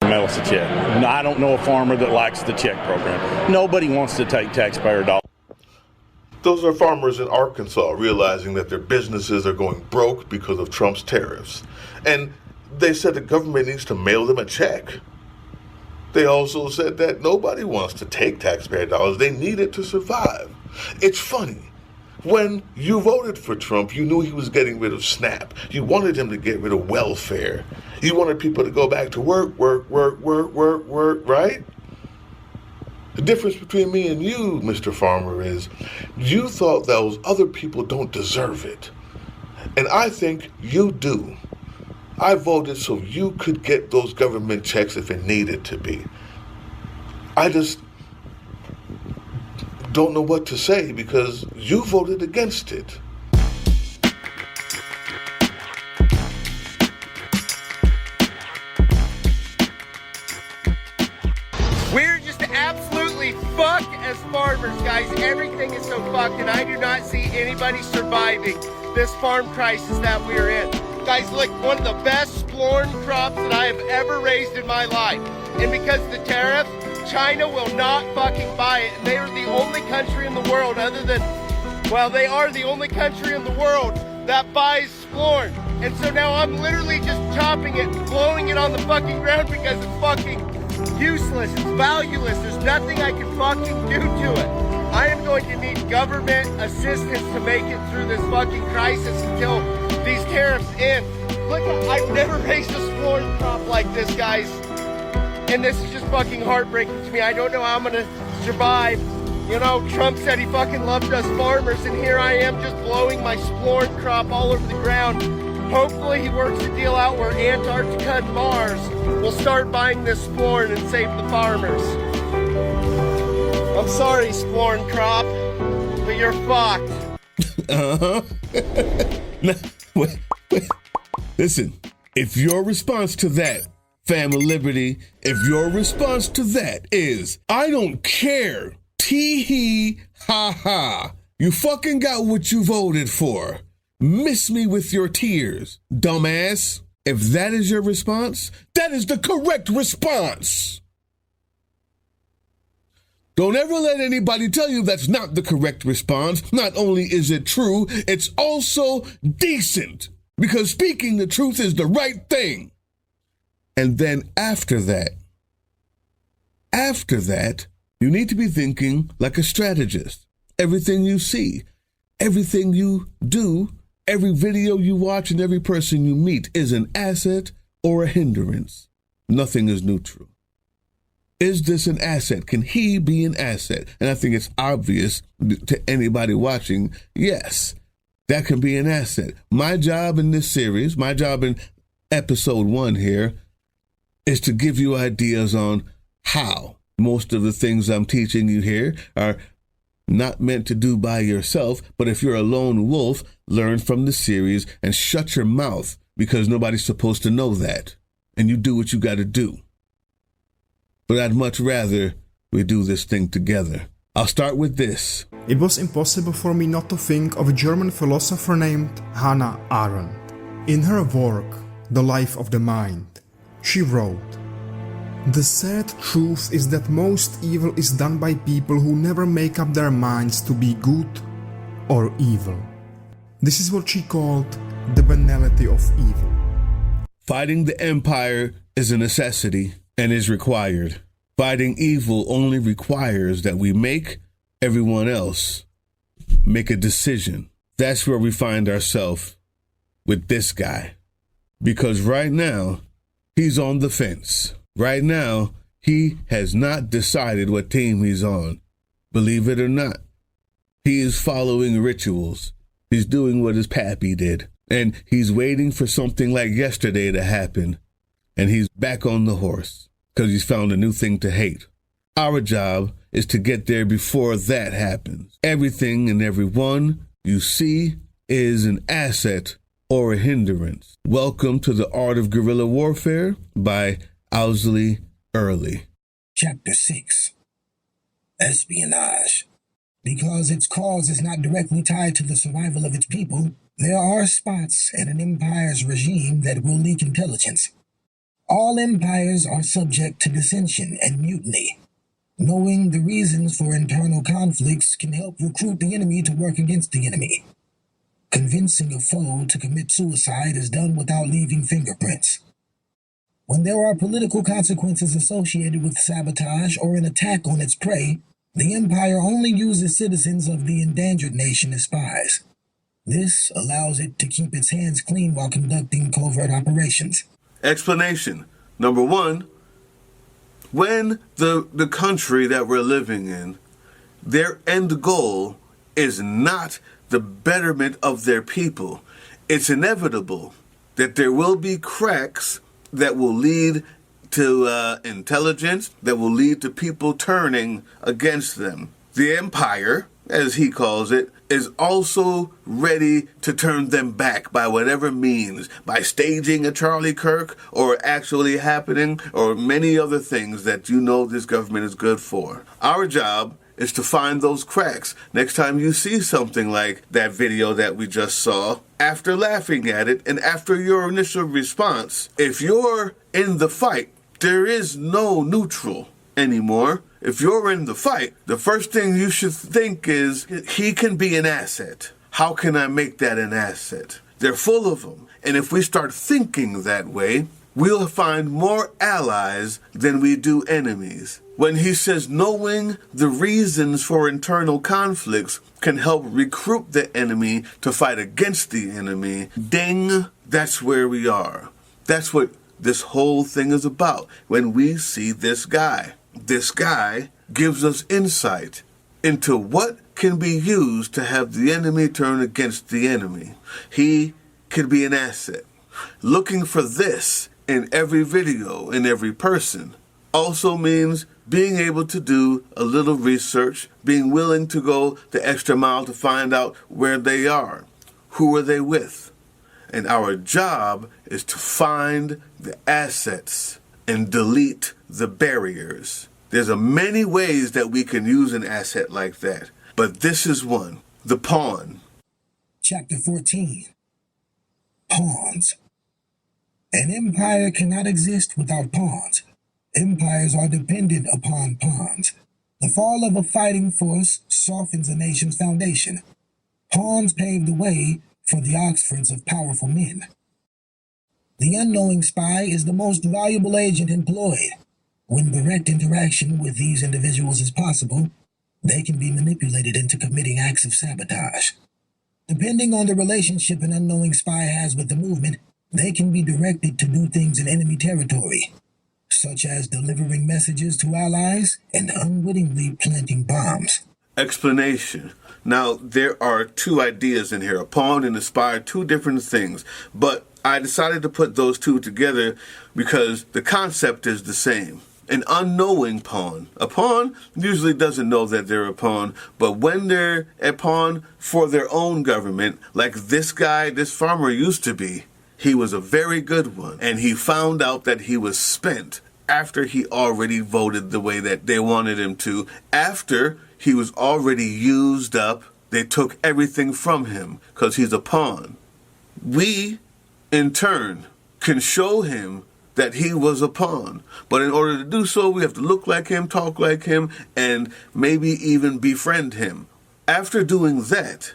mail us a check. I don't know a farmer that likes the check program. Nobody wants to take taxpayer dollars. Those are farmers in Arkansas realizing that their businesses are going broke because of Trump's tariffs. And they said the government needs to mail them a check. They also said that nobody wants to take taxpayer dollars. They need it to survive. It's funny. When you voted for Trump, you knew he was getting rid of SNAP. You wanted him to get rid of welfare. You wanted people to go back to work, right? The difference between me and you, Mr. Farmer, is you thought those other people don't deserve it. And I think you do. I voted so you could get those government checks if it needed to be. I just don't know what to say because you voted against it. We're just absolutely fucked as farmers, guys. Everything is so fucked, and I do not see anybody surviving this farm crisis that we're in. Guys, look, one of the best splorn crops that I have ever raised in my life. And because of the tariff, China will not fucking buy it. And they are the only country in the world other than, well, they are the only country in the world that buys splorn. And so now I'm literally just chopping it, blowing it on the fucking ground because it's fucking useless, it's valueless, there's nothing I can fucking do to it. I am going to need government assistance to make it through this fucking crisis until these tariffs end. Look, I've never raised a splorn crop like this, guys. And this is just fucking heartbreaking to me. I don't know how I'm gonna survive. You know, Trump said he fucking loved us farmers, and here I am just blowing my splorn crop all over the ground. Hopefully he works a deal out where Antarctica and Mars will start buying this splorn and save the farmers. I'm sorry, splorn crop, but you're fucked. Wait. Listen, if your response to that, Fam of Liberty, if your response to that is, I don't care, tee-hee, ha-ha, you fucking got what you voted for. Miss me with your tears, dumbass. If that is your response, that is the correct response. Don't ever let anybody tell you that's not the correct response. Not only is it true, it's also decent. Because speaking the truth is the right thing. And then after that, you need to be thinking like a strategist. Everything you see, everything you do, every video you watch and every person you meet is an asset or a hindrance. Nothing is neutral. Is this an asset? Can he be an asset? And I think it's obvious to anybody watching, yes, that can be an asset. My job in this series, my job in episode 1 here, is to give you ideas on how. Most of the things I'm teaching you here are not meant to do by yourself, but if you're a lone wolf, learn from the series and shut your mouth because nobody's supposed to know that. And you do what you got to do. But I'd much rather we do this thing together. I'll start with this. It was impossible for me not to think of a German philosopher named Hannah Arendt. In her work, The Life of the Mind, she wrote, "The sad truth is that most evil is done by people who never make up their minds to be good or evil." This is what she called the banality of evil. Fighting the empire is a necessity and is required. Fighting evil only requires that we make everyone else make a decision. That's where we find ourselves with this guy. Because right now, he's on the fence. Right now, he has not decided what team he's on. Believe it or not, he is following rituals. He's doing what his pappy did. And he's waiting for something like yesterday to happen. And he's back on the horse because he's found a new thing to hate. Our job is to get there before that happens. Everything and everyone you see is an asset or a hindrance. Welcome to The Art of Guerrilla Warfare by Owsley Early. Chapter 6. Espionage. Because its cause is not directly tied to the survival of its people, there are spots in an empire's regime that will leak intelligence. All empires are subject to dissension and mutiny. Knowing the reasons for internal conflicts can help recruit the enemy to work against the enemy. Convincing a foe to commit suicide is done without leaving fingerprints. When there are political consequences associated with sabotage or an attack on its prey, the empire only uses citizens of the endangered nation as spies. This allows it to keep its hands clean while conducting covert operations. Explanation. Number one, when the country that we're living in, their end goal is not the betterment of their people, it's inevitable that there will be cracks that will lead to intelligence, that will lead to people turning against them. The empire, as he calls it, is also ready to turn them back by whatever means, by staging a Charlie Kirk or actually happening or many other things that you know this government is good for. Our job is to find those cracks. Next time you see something like that video that we just saw, after laughing at it and after your initial response, if you're in the fight, there is no neutral anymore. If you're in the fight, the first thing you should think is, he can be an asset. How can I make that an asset? They're full of them. And if we start thinking that way, we'll find more allies than we do enemies. When he says knowing the reasons for internal conflicts can help recruit the enemy to fight against the enemy, ding, that's where we are. That's what this whole thing is about. When we see this guy gives us insight into what can be used to have the enemy turn against the enemy. He could be an asset. Looking for this in every video, in every person, also means being able to do a little research, being willing to go the extra mile to find out where they are, who are they with. And our job is to find the assets and delete the barriers. There's many ways that we can use an asset like that, but this is one, the pawn. Chapter 14. Pawns. An empire cannot exist without pawns. Empires are dependent upon pawns. The fall of a fighting force softens a nation's foundation. Pawns pave the way for the Oxfords of powerful men. The unknowing spy is the most valuable agent employed. When direct interaction with these individuals is possible, they can be manipulated into committing acts of sabotage. Depending on the relationship an unknowing spy has with the movement, they can be directed to do things in enemy territory, such as delivering messages to allies and unwittingly planting bombs. Explanation. Now, there are two ideas in here. A pawn and a spy are two different things, but I decided to put those two together because the concept is the same. An unknowing pawn. A pawn usually doesn't know that they're a pawn, but when they're a pawn for their own government, like this guy, this farmer used to be, he was a very good one, and he found out that he was spent after he already voted the way that they wanted him to. After he was already used up, they took everything from him because he's a pawn. We, in turn, can show him that he was a pawn. But in order to do so, we have to look like him, talk like him, and maybe even befriend him. After doing that,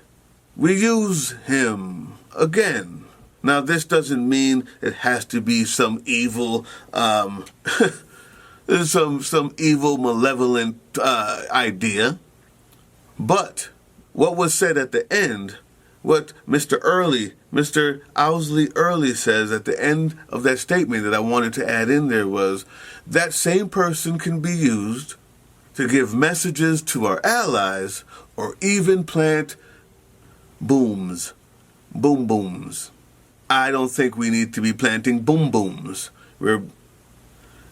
we use him again. Now, this doesn't mean it has to be some evil, some evil, malevolent idea. But what was said at the end, what Mr. Owsley Early says at the end of that statement that I wanted to add in there was, that same person can be used to give messages to our allies or even plant boom booms. I don't think we need to be planting boom booms.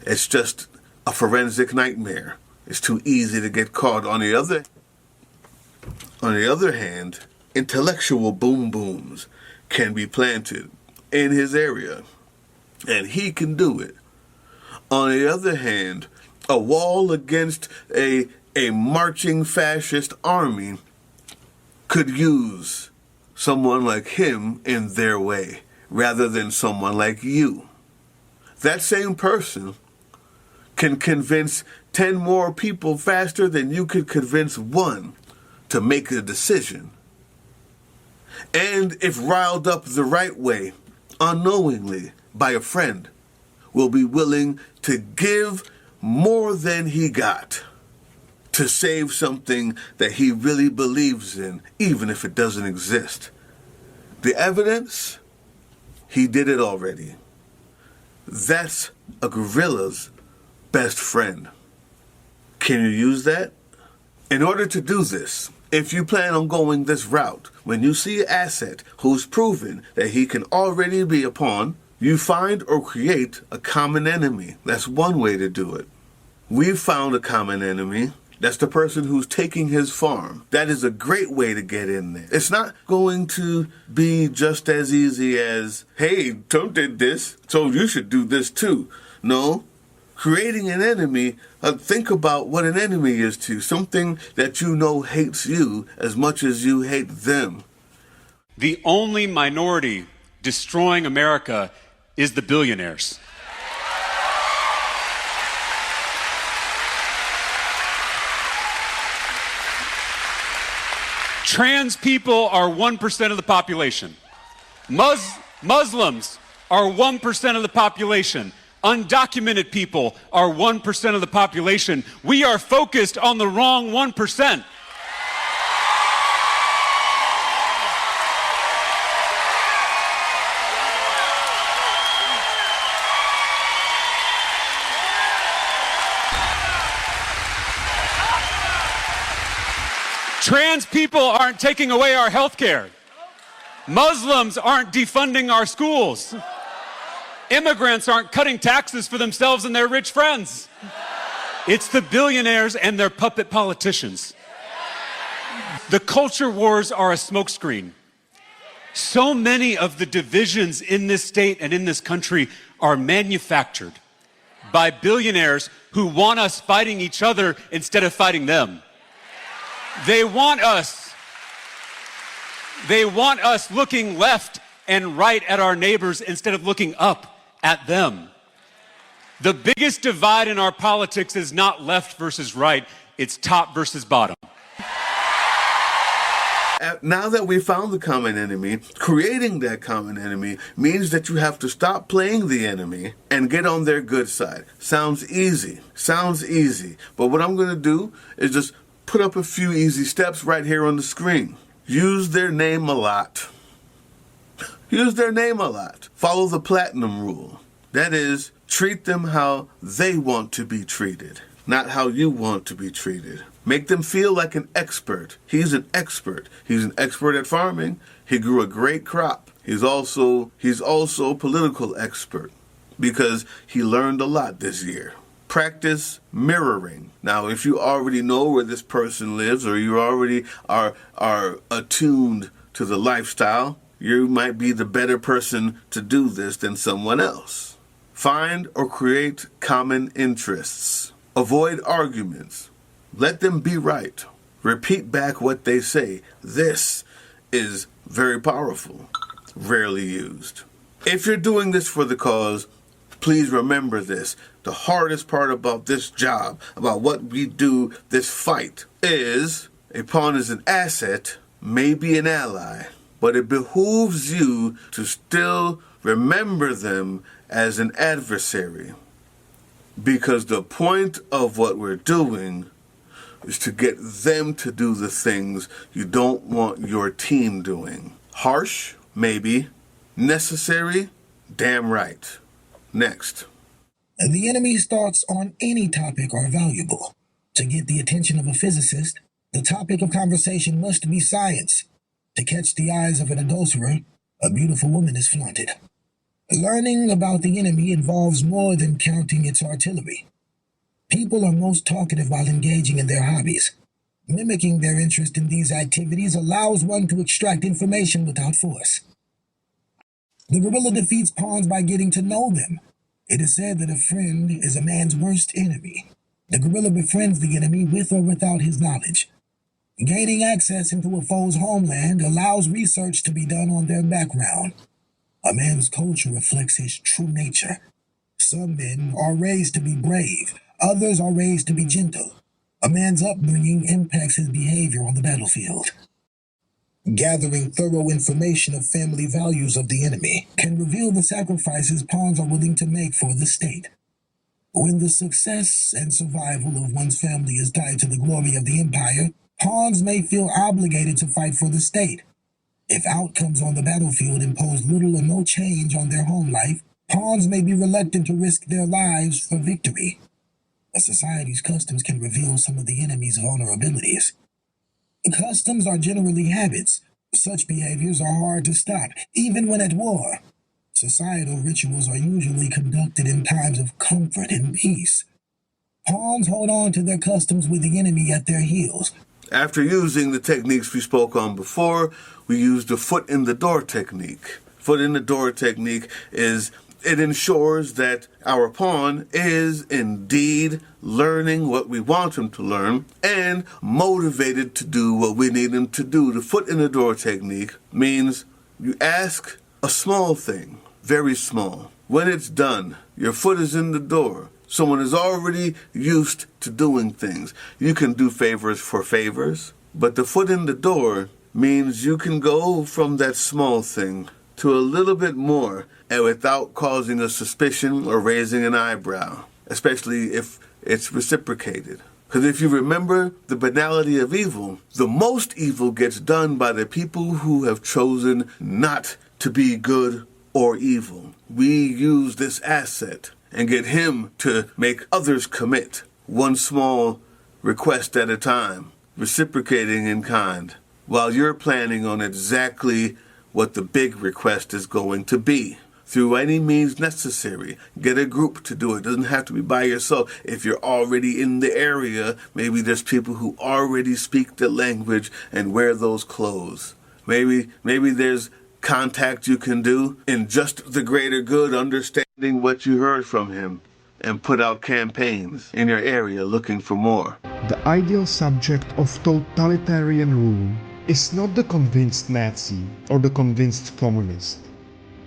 It's just a forensic nightmare. It's too easy to get caught. On the other hand, intellectual boom booms can be planted in his area, and he can do it. On the other hand, a wall against a marching fascist army could use someone like him in their way, rather than someone like you. that same person can convince 10 more people faster than you could convince one to make a decision. And if riled up the right way, unknowingly, by a friend, will be willing to give more than he got to save something that he really believes in, even if it doesn't exist. The evidence? He did it already. That's a guerrilla's best friend. Can you use that? In order to do this, if you plan on going this route, when you see an asset who's proven that he can already be a pawn, you find or create a common enemy. That's one way to do it. We've found a common enemy. That's the person who's taking his farm. That is a great way to get in there. It's not going to be just as easy as, hey, Trump did this, so you should do this too. No. Creating an enemy, think about what an enemy is to you. Something that you know hates you as much as you hate them. The only minority destroying America is the billionaires. Trans people are 1% of the population. Muslims are 1% of the population. Undocumented people are 1% of the population. We are focused on the wrong 1%. Trans people aren't taking away our health care. Muslims aren't defunding our schools. Immigrants aren't cutting taxes for themselves and their rich friends. It's the billionaires and their puppet politicians. The culture wars are a smokescreen. So many of the divisions in this state and in this country are manufactured by billionaires who want us fighting each other instead of fighting them. They want us looking left and right at our neighbors instead of looking up at them. The biggest divide in our politics is not left versus right, it's top versus bottom. Now that we found the common enemy, creating that common enemy means that you have to stop playing the enemy and get on their good side. Sounds easy. But what I'm going to do is just put up a few easy steps right here on the screen. Use their name a lot. Follow the platinum rule. That is, treat them how they want to be treated, not how you want to be treated. Make them feel like an expert. He's an expert. He's an expert at farming. He grew a great crop. He's also a political expert because he learned a lot this year. Practice mirroring. Now, if you already know where this person lives or you already are attuned to the lifestyle, you might be the better person to do this than someone else. Find or create common interests. Avoid arguments. Let them be right. Repeat back what they say. This is very powerful, rarely used. If you're doing this for the cause, please remember this. The hardest part about this job, about what we do, this fight, is a pawn is an asset, maybe an ally, but it behooves you to still remember them as an adversary. Because the point of what we're doing is to get them to do the things you don't want your team doing. Harsh? Maybe. Necessary? Damn right. Next. The enemy's thoughts on any topic are valuable. To get the attention of a physicist, the topic of conversation must be science. To catch the eyes of an adulterer, a beautiful woman is flaunted. Learning about the enemy involves more than counting its artillery. People are most talkative while engaging in their hobbies. Mimicking their interest in these activities allows one to extract information without force. The guerrilla defeats pawns by getting to know them. It is said that a friend is a man's worst enemy. The guerrilla befriends the enemy with or without his knowledge. Gaining access into a foe's homeland allows research to be done on their background. A man's culture reflects his true nature. Some men are raised to be brave, others are raised to be gentle. A man's upbringing impacts his behavior on the battlefield. Gathering thorough information of family values of the enemy can reveal the sacrifices pawns are willing to make for the state. When the success and survival of one's family is tied to the glory of the empire, pawns may feel obligated to fight for the state. If outcomes on the battlefield impose little or no change on their home life, pawns may be reluctant to risk their lives for victory. A society's customs can reveal some of the enemy's vulnerabilities. Customs are generally habits. Such behaviors are hard to stop, even when at war. Societal rituals are usually conducted in times of comfort and peace. Pawns hold on to their customs with the enemy at their heels. After using the techniques we spoke on before, we use the foot in the door technique. Foot in the door technique it ensures that our pawn is indeed learning what we want him to learn and motivated to do what we need him to do. The foot in the door technique means you ask a small thing, very small. When it's done, your foot is in the door. Someone is already used to doing things. You can do favors for favors, but the foot in the door means you can go from that small thing to a little bit more and without causing a suspicion or raising an eyebrow, especially if it's reciprocated. Because if you remember the banality of evil, the most evil gets done by the people who have chosen not to be good or evil. We use this asset and get him to make others commit, one small request at a time, reciprocating in kind, while you're planning on exactly what the big request is going to be. Through any means necessary, get a group to do it. It doesn't have to be by yourself. If you're already in the area, maybe there's people who already speak the language and wear those clothes. Maybe there's contact you can do in just the greater good, understanding what you heard from him, and put out campaigns in your area looking for more. The ideal subject of totalitarian rule is not the convinced Nazi or the convinced communist,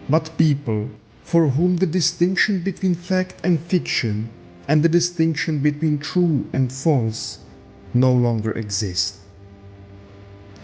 but people for whom the distinction between fact and fiction and the distinction between true and false no longer exist.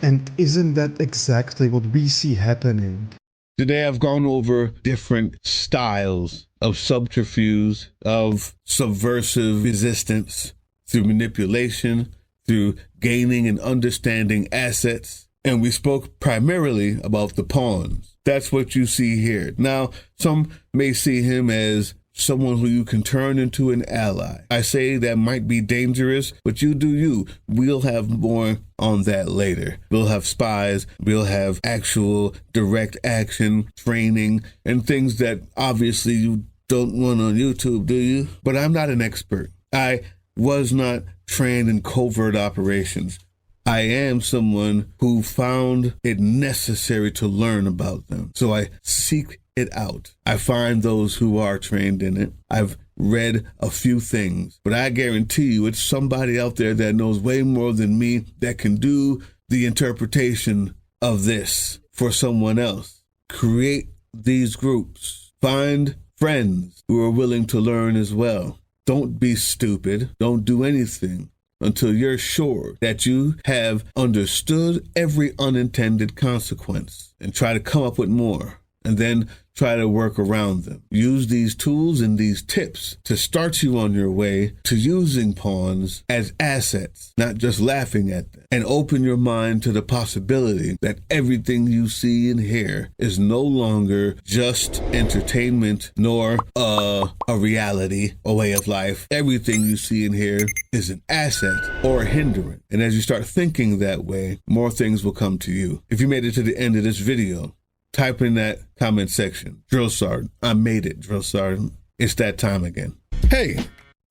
And isn't that exactly what we see happening? Today I've gone over different styles of subterfuge, of subversive resistance through manipulation, through gaining and understanding assets, and we spoke primarily about the pawns. That's what you see here. Now, some may see him as someone who you can turn into an ally. I say that might be dangerous, but you do you. We'll have more on that later. We'll have spies, we'll have actual direct action, training, and things that obviously you don't want on YouTube, do you? But I'm not an expert. I was not trained in covert operations. I am someone who found it necessary to learn about them. So I seek it out. I find those who are trained in it. I've read a few things, but I guarantee you it's somebody out there that knows way more than me that can do the interpretation of this for someone else. Create these groups. Find friends who are willing to learn as well. Don't be stupid. Don't do anything until you're sure that you have understood every unintended consequence, and try to come up with more, and then try to work around them. Use these tools and these tips to start you on your way to using pawns as assets, not just laughing at them, and open your mind to the possibility that everything you see and hear is no longer just entertainment nor a reality, a way of life. Everything you see and hear is an asset or a hindrance. And as you start thinking that way, more things will come to you. If you made it to the end of this video, type in that comment section, Drill Sergeant, I made it, Drill Sergeant. It's that time again. Hey,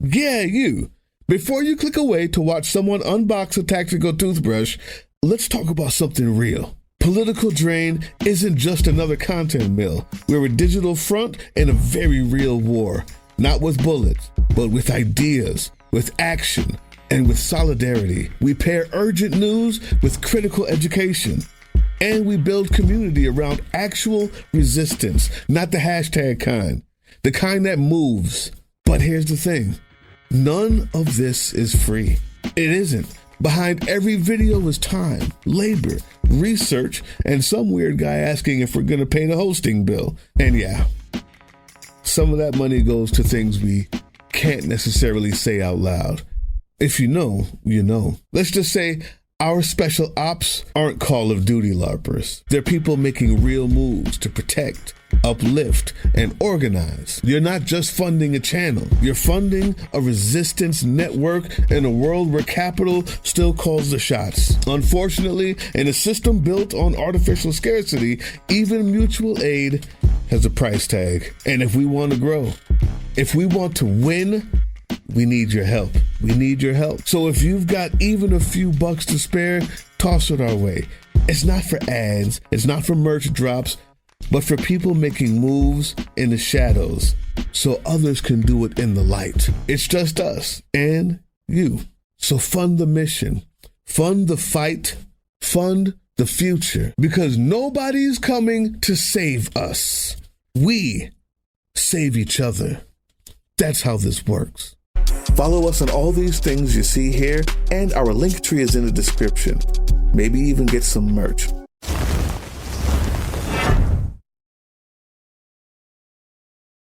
yeah, you. Before you click away to watch someone unbox a tactical toothbrush, let's talk about something real. Political Drain isn't just another content mill. We're a digital front in a very real war. Not with bullets, but with ideas, with action, and with solidarity. We pair urgent news with critical education. And we build community around actual resistance, not the hashtag kind. the kind that moves. But here's the thing. None of this is free. It isn't. Behind every video is time, labor, research, and some weird guy asking if we're going to pay the hosting bill. And yeah, some of that money goes to things we can't necessarily say out loud. If you know, you know. Let's just say our special ops aren't Call of Duty LARPers. They're people making real moves to protect, uplift, and organize. You're not just funding a channel. You're funding a resistance network in a world where capital still calls the shots. Unfortunately, in a system built on artificial scarcity, even mutual aid has a price tag. And if we want to grow, if we want to win, we need your help. We need your help. So if you've got even a few bucks to spare, toss it our way. It's not for ads. It's not for merch drops, but for people making moves in the shadows so others can do it in the light. It's just us and you. So fund the mission, fund the fight, fund the future, because nobody's coming to save us. We save each other. That's how this works. Follow us on all these things you see here, and our link tree is in the description. Maybe even get some merch.